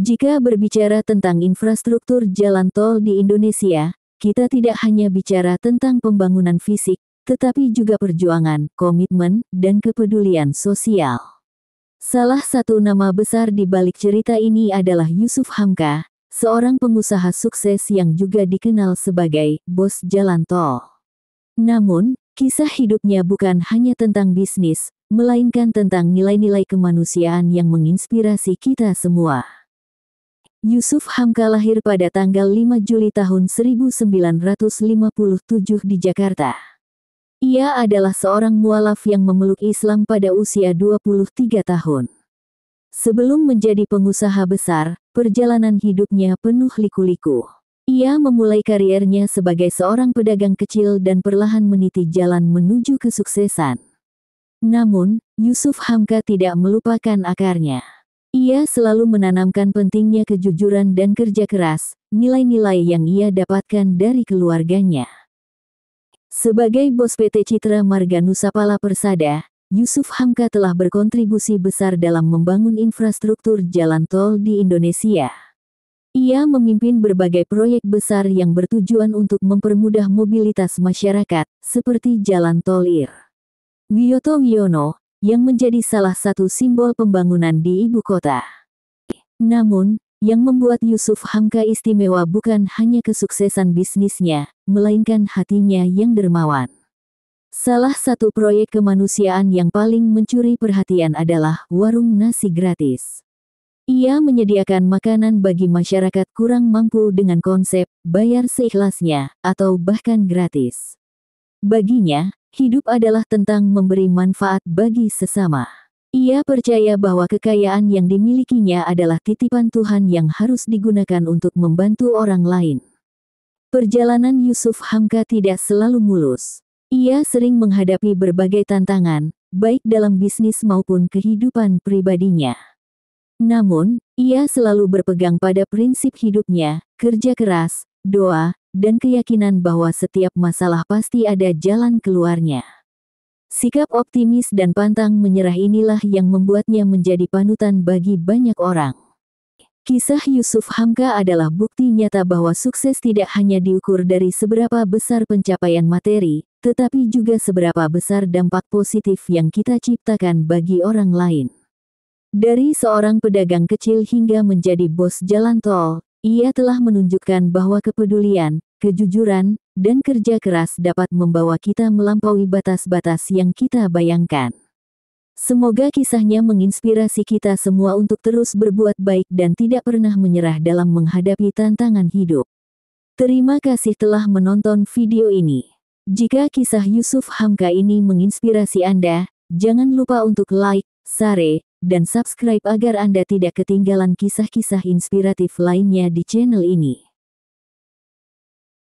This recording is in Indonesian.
Jika berbicara tentang infrastruktur jalan tol di Indonesia, kita tidak hanya bicara tentang pembangunan fisik, tetapi juga perjuangan, komitmen, dan kepedulian sosial. Salah satu nama besar di balik cerita ini adalah Yusuf Hamka, seorang pengusaha sukses yang juga dikenal sebagai bos jalan tol. Namun, kisah hidupnya bukan hanya tentang bisnis, melainkan tentang nilai-nilai kemanusiaan yang menginspirasi kita semua. Yusuf Hamka lahir pada tanggal 5 Juli tahun 1957 di Jakarta. Ia adalah seorang mualaf yang memeluk Islam pada usia 23 tahun. Sebelum menjadi pengusaha besar, perjalanan hidupnya penuh liku-liku. Ia memulai kariernya sebagai seorang pedagang kecil dan perlahan meniti jalan menuju kesuksesan. Namun, Yusuf Hamka tidak melupakan akarnya. Ia selalu menanamkan pentingnya kejujuran dan kerja keras, nilai-nilai yang ia dapatkan dari keluarganya. Sebagai bos PT Citra Marga Nusapala Persada, Yusuf Hamka telah berkontribusi besar dalam membangun infrastruktur jalan tol di Indonesia. Ia memimpin berbagai proyek besar yang bertujuan untuk mempermudah mobilitas masyarakat, seperti Jalan Tol Ir. Wiyoto Wiono, yang menjadi salah satu simbol pembangunan di ibu kota. Namun, yang membuat Yusuf Hamka istimewa bukan hanya kesuksesan bisnisnya, melainkan hatinya yang dermawan. Salah satu proyek kemanusiaan yang paling mencuri perhatian adalah warung nasi gratis. Ia menyediakan makanan bagi masyarakat kurang mampu dengan konsep bayar seikhlasnya atau bahkan gratis. Baginya, hidup adalah tentang memberi manfaat bagi sesama. Ia percaya bahwa kekayaan yang dimilikinya adalah titipan Tuhan yang harus digunakan untuk membantu orang lain. Perjalanan Yusuf Hamka tidak selalu mulus. Ia sering menghadapi berbagai tantangan, baik dalam bisnis maupun kehidupan pribadinya. Namun, ia selalu berpegang pada prinsip hidupnya, kerja keras, doa, dan keyakinan bahwa setiap masalah pasti ada jalan keluarnya. Sikap optimis dan pantang menyerah inilah yang membuatnya menjadi panutan bagi banyak orang. Kisah Yusuf Hamka adalah bukti nyata bahwa sukses tidak hanya diukur dari seberapa besar pencapaian materi, tetapi juga seberapa besar dampak positif yang kita ciptakan bagi orang lain. Dari seorang pedagang kecil hingga menjadi bos jalan tol, ia telah menunjukkan bahwa kepedulian, kejujuran, dan kerja keras dapat membawa kita melampaui batas-batas yang kita bayangkan. Semoga kisahnya menginspirasi kita semua untuk terus berbuat baik dan tidak pernah menyerah dalam menghadapi tantangan hidup. Terima kasih telah menonton video ini. Jika kisah Yusuf Hamka ini menginspirasi Anda, jangan lupa untuk like, share, dan subscribe agar Anda tidak ketinggalan kisah-kisah inspiratif lainnya di channel ini.